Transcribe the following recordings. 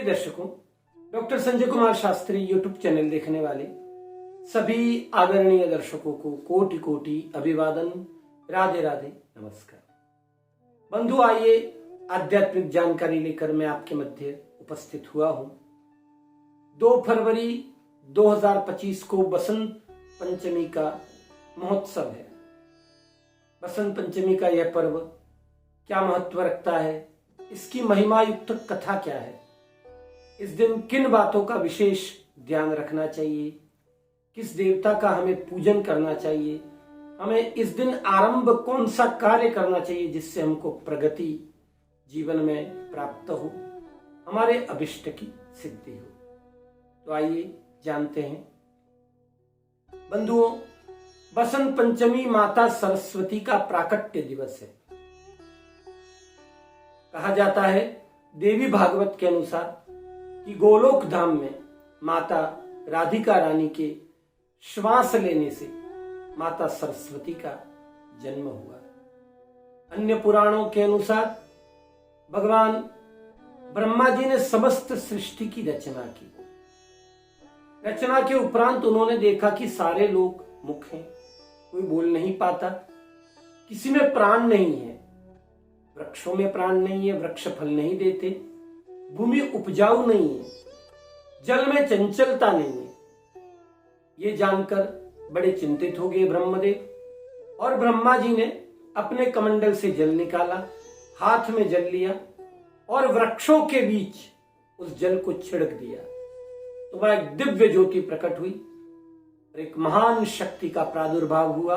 दर्शकों, doctor Sanjay Kumar Shastri YouTube channel देखने वाले सभी आदरणीय दर्शकों को कोटि कोटि अभिवादन, राधे राधे, नमस्कार। बंधु, आइए आध्यात्मिक जानकारी लेकर मैं आपके मध्य उपस्थित हुआ हूं। 2 फरवरी 2025 को बसंत पंचमी का महोत्सव है। बसंत पंचमी का यह पर्व क्या महत्व रखता है, इसकी महिमा युक्त कथा क्या है, इस दिन किन बातों का विशेष ध्यान रखना चाहिए, किस देवता का हमें पूजन करना चाहिए, हमें इस दिन आरंभ कौन सा कार्य करना चाहिए जिससे हमको प्रगति जीवन में प्राप्त हो, हमारे अभिष्ट की सिद्धि हो। तो आइए जानते हैं। बंधुओं, बसंत पंचमी माता सरस्वती का प्राकट्य दिवस है। कहा जाता है देवी भागवत के अनुसार कि गोलोक धाम में माता राधिका रानी के श्वास लेने से माता सरस्वती का जन्म हुआ। अन्य पुराणों के अनुसार भगवान ब्रह्मा जी ने समस्त सृष्टि की रचना की। रचना के उपरांत उन्होंने देखा कि सारे लोग मुख हैं, कोई बोल नहीं पाता, किसी में प्राण नहीं है, वृक्षों में प्राण नहीं है, वृक्ष फल नहीं देते, भूमि उपजाऊ नहीं है, जल में चंचलता नहीं है। ये जानकर बड़े चिंतित हो गए ब्रह्मदेव, और ब्रह्मा जी ने अपने कमंडल से जल निकाला, हाथ में जल लिया और वृक्षों के बीच उस जल को छिड़क दिया। तो वह एक दिव्य ज्योति प्रकट हुई और एक महान शक्ति का प्रादुर्भाव हुआ।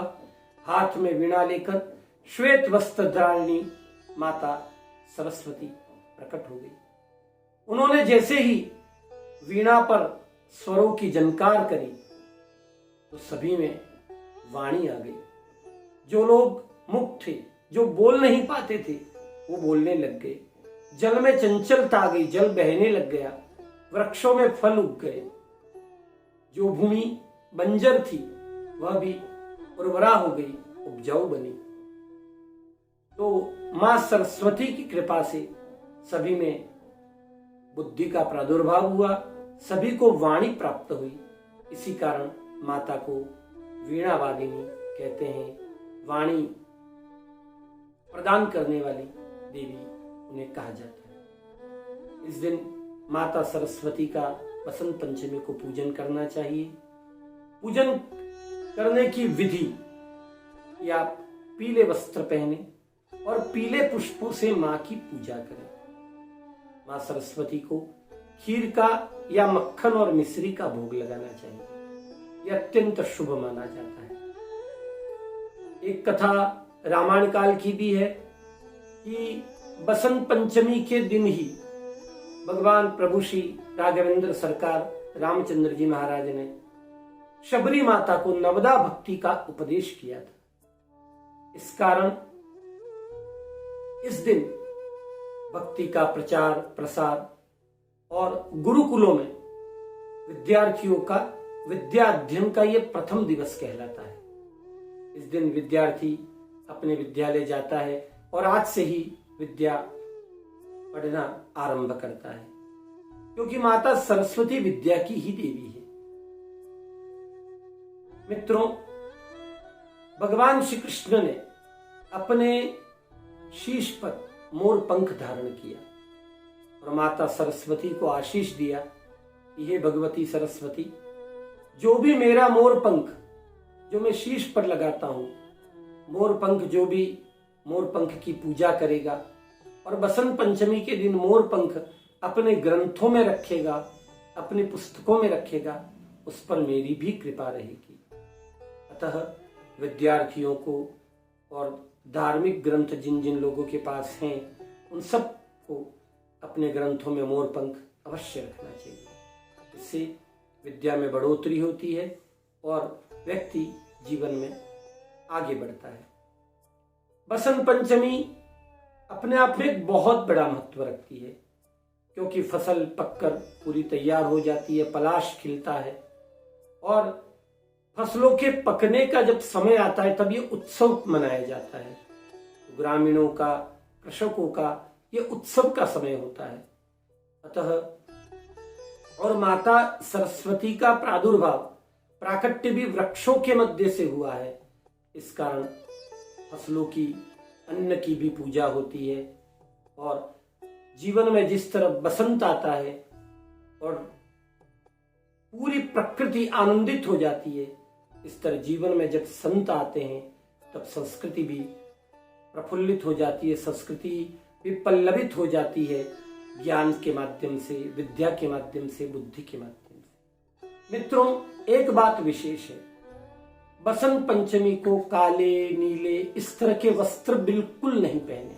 हाथ में वीणा लेकर श्वेत वस्त्र धारिणी माता सरस्वती प्रकट हो गई। उन्होंने जैसे ही वीणा पर स्वरों की झनकार करी तो सभी में वाणी आ गई। जो लोग मुक्त थे, जो बोल नहीं पाते थे, वो बोलने लग गए। जल में चंचलता आ गई, जल बहने लग गया, वृक्षों में फल उग गए। जो भूमि बंजर थी वह भी उर्वरा हो गई, उपजाऊ बनी। तो मां सरस्वती की कृपा से सभी में बुद्धि का प्रादुर्भाव हुआ, सभी को वाणी प्राप्त हुई। इसी कारण माता को वीणा वादिनी कहते हैं। वाणी प्रदान करने वाली देवी उन्हें कहा जाता है। इस दिन माता सरस्वती का बसंत पंचमी को पूजन करना चाहिए। पूजन करने की विधि कि आप पीले वस्त्र पहने और पीले पुष्पों से मां की पूजा करें। मां सरस्वती को खीर का या मक्खन और मिश्री का भोग लगाना चाहिए। यह अत्यंत शुभ माना जाता है। एक कथा रामायण काल की भी है कि बसंत पंचमी के दिन ही भगवान प्रभु श्री राघवेंद्र सरकार रामचंद्र जी महाराज ने शबरी माता को नवदा भक्ति का उपदेश किया था। इस कारण इस दिन भक्ति का प्रचार प्रसार और गुरुकुलों में विद्यार्थियों का विद्या अध्ययन का यह प्रथम दिवस कहलाता है। इस दिन विद्यार्थी अपने विद्यालय जाता है और आज से ही विद्या पढ़ना आरंभ करता है, क्योंकि माता सरस्वती विद्या की ही देवी है। मित्रों, भगवान श्री कृष्ण ने अपने शीश पर मोर पंख धारण किया और माता सरस्वती को आशीष दिया कि हे भगवती सरस्वती, जो भी मेरा मोर पंख जो मैं शीश पर लगाता हूं, मोर पंख जो भी मोर पंख की पूजा करेगा और बसंत पंचमी के दिन मोर पंख अपने ग्रंथों में रखेगा, अपनी पुस्तकों में रखेगा, उस पर मेरी भी कृपा रहेगी। अतः विद्यार्थियों को और धार्मिक ग्रंथ जिन जिन लोगों के पास हैं, उन सब को अपने ग्रंथों में मोर पंख अवश्य रखना चाहिए। इससे विद्या में बढ़ोतरी होती है और व्यक्ति जीवन में आगे बढ़ता है। बसंत पंचमी अपने आप में एक बहुत बड़ा महत्व रखती है, क्योंकि फसल पककर पूरी तैयार हो जाती है, पलाश खिलता है और फसलों के पकने का जब समय आता है तब ये उत्सव मनाया जाता है। ग्रामीणों का, कृषकों का ये उत्सव का समय होता है। अतः और माता सरस्वती का प्रादुर्भाव प्राकट्य भी वृक्षों के मध्य से हुआ है। इस कारण फसलों की, अन्न की भी पूजा होती है और जीवन में जिस तरह बसंत आता है और पूरी प्रकृति आनंदित हो जाती है, इस तरह जीवन में जब संत आते हैं तब संस्कृति भी प्रफुल्लित हो जाती है, संस्कृति भी पल्लवित हो जाती है, ज्ञान के माध्यम से, विद्या के माध्यम से, बुद्धि के माध्यम से। मित्रों, एक बात विशेष है, बसंत पंचमी को काले, नीले इस तरह के वस्त्र बिल्कुल नहीं पहने।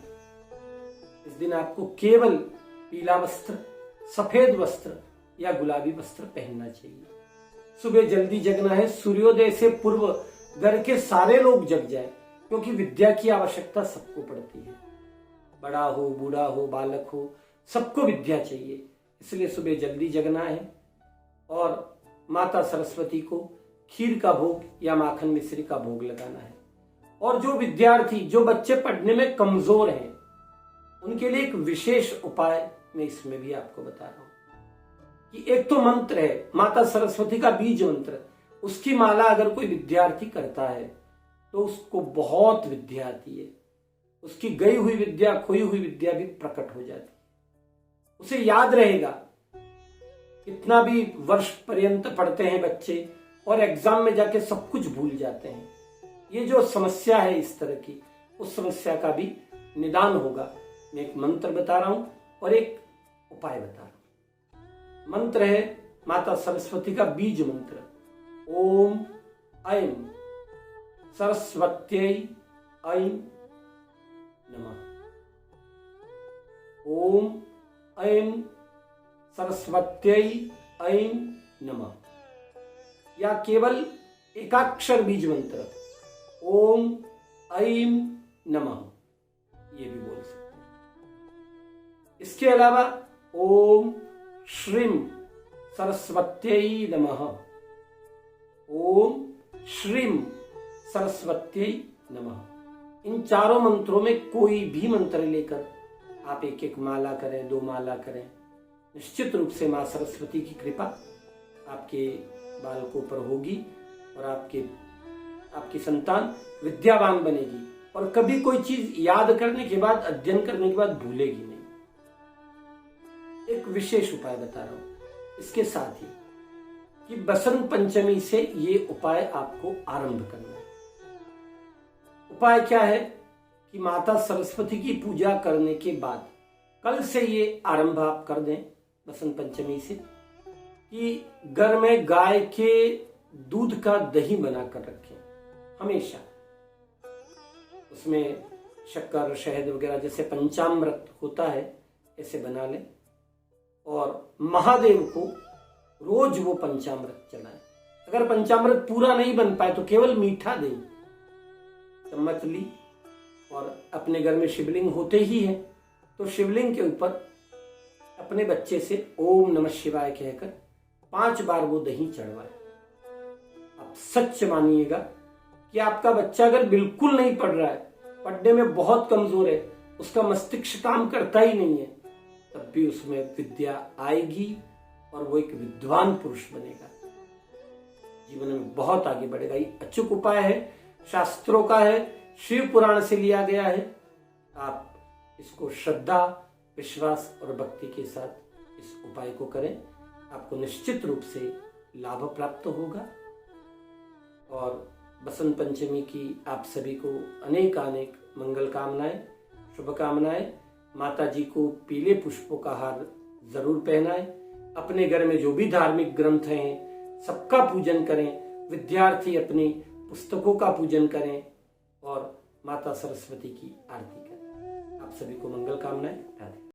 इस दिन आपको केवल पीला वस्त्र, सफेद वस्त्र या गुलाबी वस्त्र पहनना चाहिए। सुबह जल्दी जगना है, सूर्योदय से पूर्व घर के सारे लोग जग जाएं, क्योंकि विद्या की आवश्यकता सबको पड़ती है। बड़ा हो, बूढ़ा हो, बालक हो, सबको विद्या चाहिए। इसलिए सुबह जल्दी जगना है और माता सरस्वती को खीर का भोग या माखन मिश्री का भोग लगाना है। और जो विद्यार्थी, जो बच्चे पढ़ने में कमजोर हैं, उनके लिए एक विशेष उपाय मैं इसमें भी आपको बता रहा हूं कि एक तो मंत्र है माता सरस्वती का बीज मंत्र, उसकी माला अगर कोई विद्यार्थी करता है तो उसको बहुत विद्या आती है। उसकी गई हुई विद्या, खोई हुई विद्या भी प्रकट हो जाती है। उसे याद रहेगा। कितना भी वर्ष पर्यंत पढ़ते हैं बच्चे और एग्जाम में जाके सब कुछ भूल जाते हैं। ये जो समस्या है इस तरह की, उस समस्या का भी निदान होगा। मैं एक मंत्र बता रहा हूं और एक उपाय बता रहा हूं। मंत्र है माता सरस्वती का बीज मंत्र, ओम ऐं सरस्वत्यै ऐं नमः। ओम ऐं सरस्वत्यै ऐं नमः। या केवल एकाक्षर बीज मंत्र, ओम ऐं नमः, ये भी बोल सकते हैं। इसके अलावा ओम श्रीं सरस्वत्यै नमः, ओम श्रीं सरस्वत्यै नमः। इन चारों मंत्रों में कोई भी मंत्र लेकर आप एक एक माला करें, 2 माला करें। निश्चित रूप से मां सरस्वती की कृपा आपके बालकों पर होगी और आपकी संतान विद्यावान बनेगी और कभी कोई चीज याद करने के बाद, अध्ययन करने के बाद भूलेगी नहीं। एक विशेष उपाय बता रहा हूं इसके साथ ही कि बसंत पंचमी से ये उपाय आपको आरंभ करना है। उपाय क्या है कि माता सरस्वती की पूजा करने के बाद कल से ये आरंभ आप कर दें बसंत पंचमी से कि घर में गाय के दूध का दही बनाकर रखें हमेशा। उसमें शक्कर, शहद वगैरह जैसे पंचामृत होता है, ऐसे बना लें और महादेव को रोज वो पंचामृत चढ़ाएं। अगर पंचामृत पूरा नहीं बन पाए तो केवल मीठा दही चम्मच ली और अपने घर में शिवलिंग होते ही है तो शिवलिंग के ऊपर अपने बच्चे से ओम नमः शिवाय कहकर 5 बार वो दही चढ़वाए। आप सच मानिएगा कि आपका बच्चा अगर बिल्कुल नहीं पढ़ रहा है, पढ़ने में बहुत कमजोर है, उसका मस्तिष्क काम करता ही नहीं है, तब भी उसमें विद्या आएगी और वो एक विद्वान पुरुष बनेगा, जीवन में बहुत आगे बढ़ेगा। ये अचूक उपाय है, शास्त्रों का है, शिव पुराण से लिया गया है। आप इसको श्रद्धा, विश्वास और भक्ति के साथ इस उपाय को करें, आपको निश्चित रूप से लाभ प्राप्त होगा। और बसंत पंचमी की आप सभी को अनेक मंगल कामनाएं, शुभकामनाएं। माता जी को पीले पुष्पों का हार जरूर पहनाएं। अपने घर में जो भी धार्मिक ग्रंथ हैं सबका पूजन करें। विद्यार्थी अपनी पुस्तकों का पूजन करें और माता सरस्वती की आरती करें। आप सभी को मंगल कामनाएं। राधे।